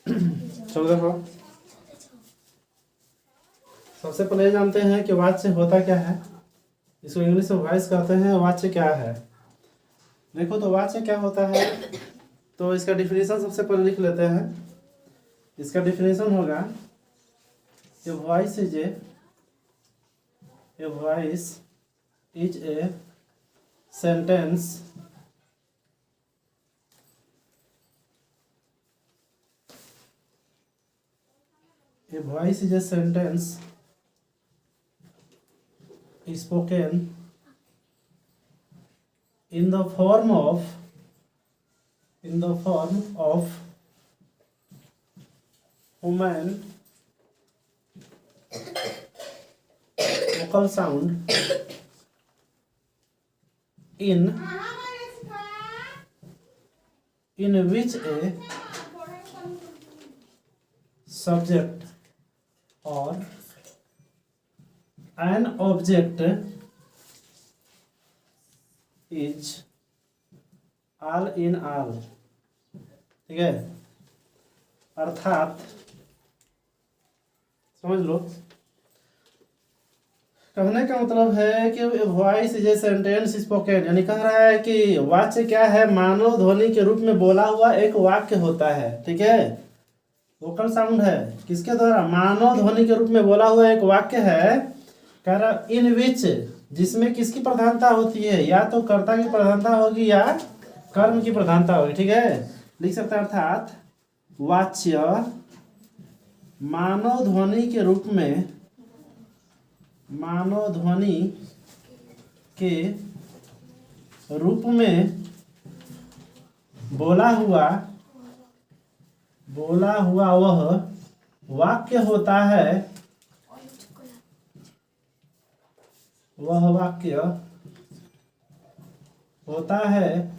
चलो देखो, सबसे पहले ये जानते हैं कि वाच्य होता क्या है। इसको इंग्लिश में वॉइस कहते हैं। वाच्य क्या है? देखो तो वाच्य क्या होता है, तो इसका डिफिनेशन सबसे पहले लिख लेते हैं। इसका डिफिनेशन होगा कि voice is a sentence spoken in the form of human vocal sound in which a subject or an object is all in all। ठीक है, अर्थात समझ लो, कहने का मतलब है कि voice is a sentence spoken, यानी कह रहा है कि वाच्य क्या है, मानव ध्वनि के रूप में बोला हुआ एक वाक्य होता है। ठीक है, वोकल साउंड है किसके द्वारा? मानव ध्वनि के रूप में बोला हुआ एक वाक्य है। कह रहा इन विच, जिसमें किसकी प्रधानता होती है, या तो कर्ता की प्रधानता होगी या कर्म की प्रधानता होगी। ठीक है, लिख सकते हैं अर्थात वाच्य मानव ध्वनि के रूप में बोला हुआ वह वाक्य होता है। वह वाक्य होता है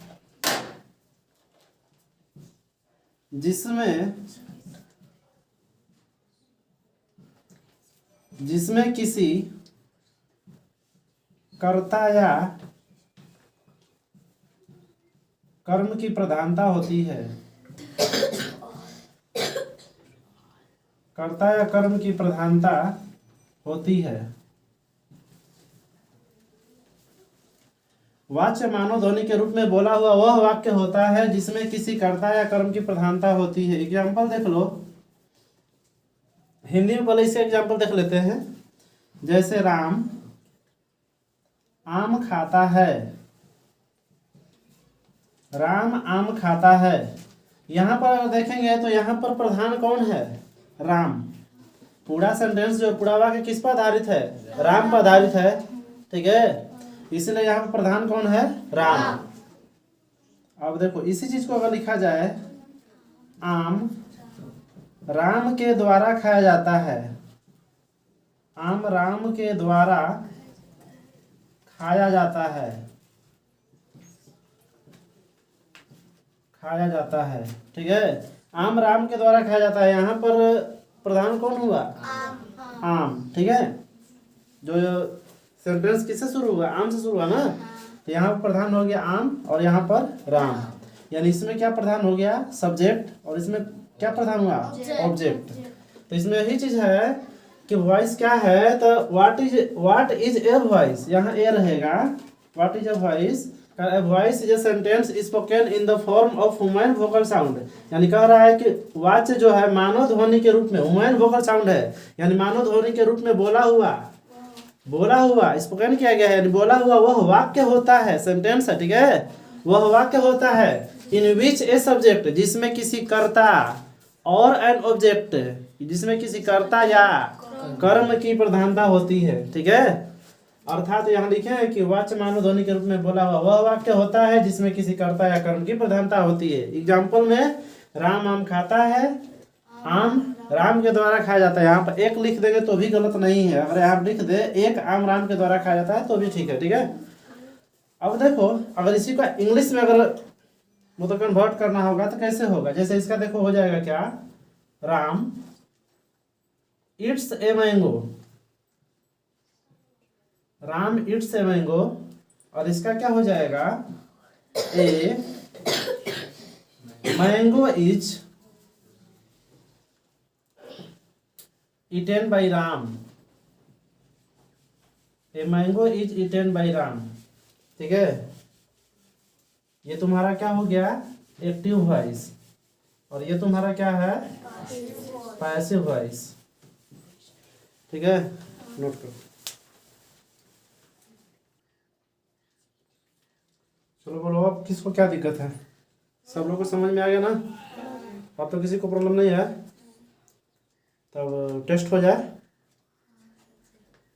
जिसमें किसी कर्ता या कर्म की प्रधानता होती है। कर्ता या कर्म की प्रधानता होती है। वाच्य मानव ध्वनि के रूप में बोला हुआ वह वाक्य होता है जिसमें किसी कर्ता या कर्म की प्रधानता होती है। एग्जाम्पल देख लो, हिंदी में पहले इससे एग्जाम्पल देख लेते हैं। जैसे राम आम खाता है। राम आम खाता है, यहाँ पर अगर देखेंगे तो यहाँ पर प्रधान कौन है? राम। पूरा सेंटेंस जो पूरा वाक्य किस पर आधारित है? राम पर आधारित है। ठीक है, इसलिए यहाँ पर प्रधान कौन है? राम। अब देखो इसी चीज को अगर लिखा जाए, आम राम के द्वारा खाया जाता है। आम राम के द्वारा खाया जाता है। ठीक है, आम राम के द्वारा खाया जाता है, यहाँ पर प्रधान कौन हुआ? आम। ठीक है, जो सेंटेंस किससे शुरू हुआ? आम से शुरू हुआ ना, तो यहाँ पर प्रधान हो गया आम और यहाँ पर राम, यानी इसमें क्या प्रधान हो गया? सब्जेक्ट, और इसमें क्या प्रधान हुआ? ऑब्जेक्ट। तो इसमें यही चीज है कि वॉइस क्या है, तो व्हाट इज ए वॉइस, यहाँ ए रहेगा। What is a voice? A voice is a sentence spoken in the form of human vocal sound, यानी कह रहा है कि वाच्य जो है मानव ध्वनि के रूप में, human vocal sound है, यानी मानव ध्वनि के रूप में बोला हुआ स्पोकन किया गया है, यानी बोला हुआ वह वाक्य होता है, सेंटेंस है। ठीक है, वह वाक्य होता है इन विच ए सब्जेक्ट, जिसमें किसी कर्ता, और एन ऑब्जेक्ट, जिसमें किसी कर्ता या कर्म की प्रधानता होती है। ठीक है, अर्थात यहाँ लिखे हैं कि वाच्य मानव ध्वनि के रूप में बोला हुआ वह वाक्य होता है जिसमें किसी कर्ता या कर्म की प्रधानता होती है। एग्जाम्पल में राम आम खाता है, आम राम के द्वारा खाया जाता है। यहाँ पर एक लिख देंगे तो भी गलत नहीं है, अगर आप लिख दे एक आम राम के द्वारा खाया जाता है तो भी ठीक है। ठीक है, अब देखो अगर इसी को इंग्लिश में अगर मतलब कन्वर्ट करना होगा तो कैसे होगा? जैसे इसका देखो हो जाएगा क्या, Ram it's a mango, Ram it's a mango, और इसका क्या हो जाएगा, a mango is eaten by Ram. A mango is eaten by Ram. ठीक है, ये तुम्हारा क्या हो गया, एक्टिव वॉइस, और ये तुम्हारा क्या है, पैसिव वॉइस। ठीक है, नोट करो। चलो बोलो अब किसको क्या दिक्कत है, सब लोग को समझ में आ गया ना? अब तो किसी को प्रॉब्लम नहीं है, तब टेस्ट हो जाए,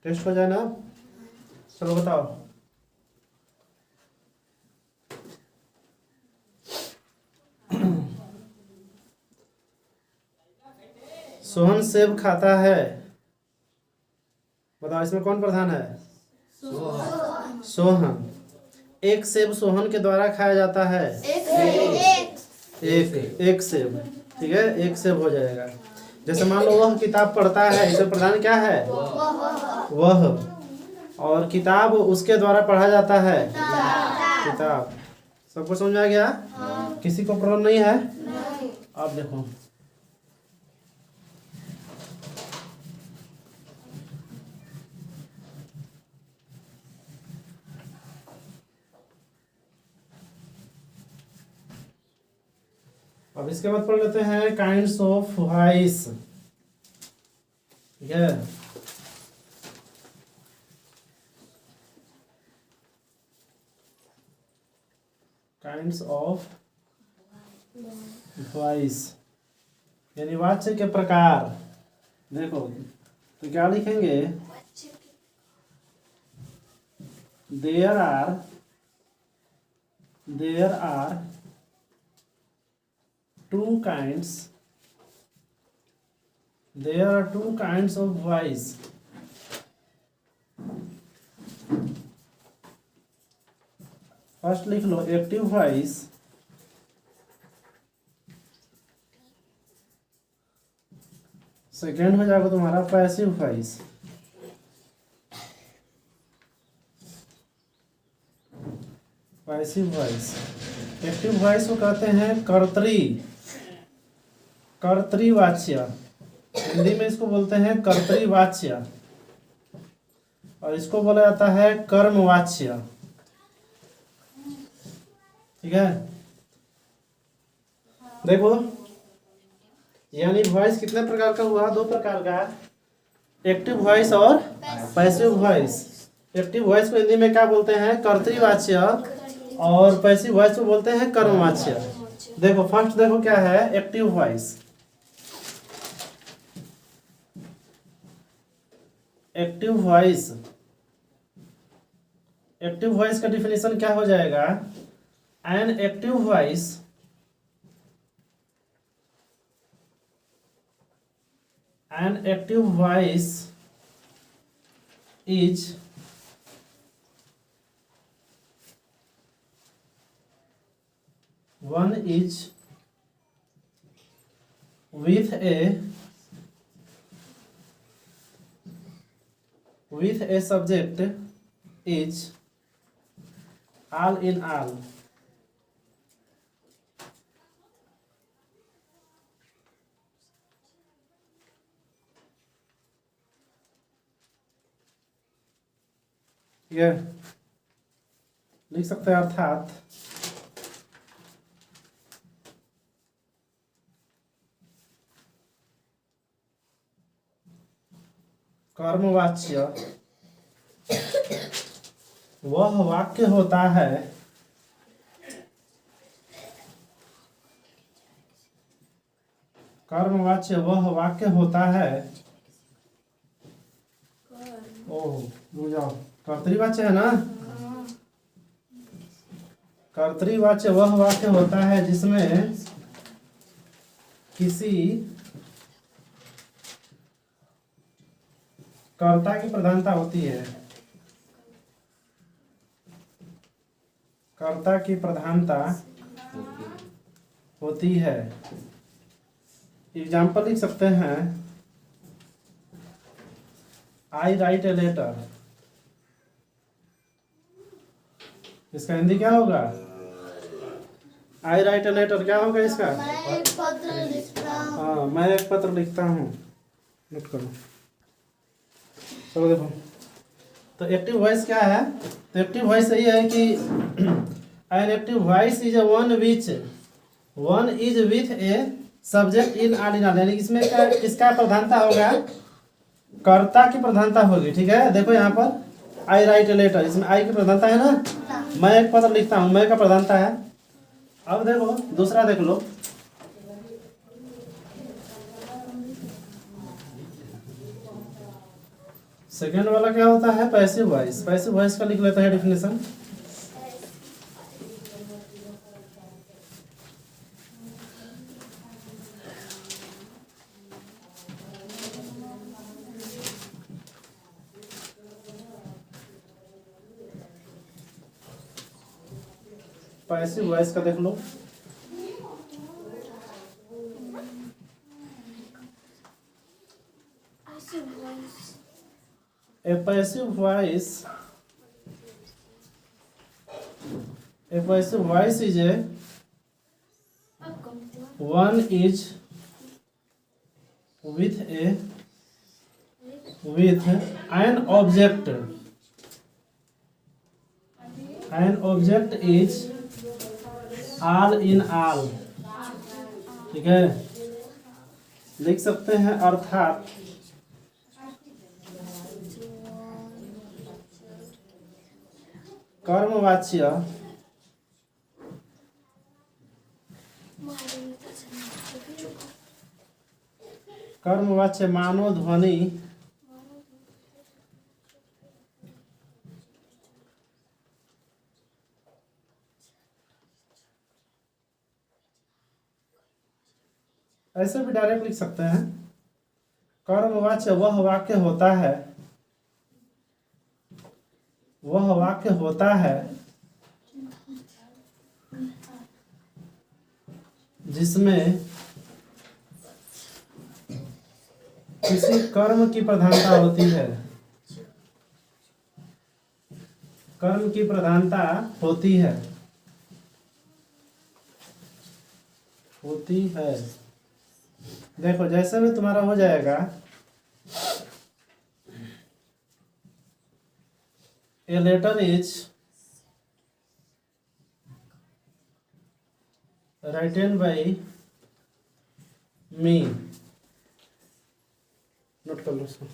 टेस्ट हो जाए ना। चलो बताओ। सोहन सेब खाता है, बताओ इसमें कौन प्रधान है, सोहन। एक सेब सोहन के द्वारा खाया जाता है, एक सेब। ठीक है, एक सेब हो जाएगा। जैसे मान लो वह किताब पढ़ता है, इसे प्रधान क्या है, वह, और किताब उसके द्वारा पढ़ा जाता है, किताब। सबको समझ में आ गया? किसी को प्रॉब्लम नहीं है? अब देखो, अब इसके बाद पढ़ लेते हैं काइंड्स ऑफ वॉइस। ठीक है, काइंड्स ऑफ वॉइस यानी वाच्य के प्रकार। देखो तो क्या लिखेंगे, there are two kinds, there are two kinds of voice। First लिख लो एक्टिव वॉइस, सेकेंड हो जाएगा तुम्हारा passive voice. Passive voice, active voice को कहते हैं कर्तृवाच्य, हिंदी में इसको बोलते हैं कर्तृवाच्य, और इसको बोला जाता है कर्मवाच्य। ठीक है, देखो यानी वॉइस कितने प्रकार का हुआ, दो प्रकार का, एक्टिव वॉइस और पैसिव वॉइस। एक्टिव वॉइस को हिंदी में क्या बोलते हैं, कर्तृवाच्य, और पैसिव वॉइस को बोलते हैं कर्मवाच्य। देखो फर्स्ट देखो क्या है active voice. Active voice, active voice का डिफिनेशन क्या हो जाएगा, an active voice is one is with a subject is all in all। ये लिख सकते हैं अर्थात कर्मवाच्य वह वाक्य होता है कर्मवाच्य वह वाक्य होता है, ओह रुक जाओ, कर्तृवाच्य है ना, कर्तृवाच्य वह वाक्य होता है जिसमें किसी कर्ता की प्रधानता होती है, कर्ता की प्रधानता होती है। एग्जाम्पल लिख सकते हैं, आई राइट ए लेटर, इसका हिंदी क्या होगा, आई राइट ए लेटर क्या होगा इसका, मैं एक पत्र लिखता हूँ। हाँ मैं एक पत्र लिखता हूँ। नोट करो। चलो देखो, तो एक्टिव वॉइस क्या है? तो एक्टिव वॉइस यही है कि an active voice is one is with a subject in ordinal, यानी इसमें किसका प्रधानता होगा? कर्ता की प्रधानता होगी। ठीक है, देखो यहाँ पर आई राइट ए लेटर, इसमें आई की प्रधानता है ना, मैं एक पत्र लिखता हूँ, मैं का प्रधानता है। अब देखो दूसरा देख लो, सेकेंड वाला क्या होता है? Passive voice. पैसिव वॉइस का लिख लेते हैं डिफिनेशन। पैसिव वॉइस का देख लो, a passive voice is a one is with an object is all in all। ठीक है, लिख सकते हैं अर्थात कर्मवाच्य मानव ध्वनि ऐसे भी डायरेक्ट लिख सकते हैं। कर्मवाच्य वह वाक्य होता है जिसमें किसी कर्म की प्रधानता होती है। कर्म की प्रधानता होती है। देखो जैसे में तुम्हारा हो जाएगा, a letter is written by me, note कर लो इसको।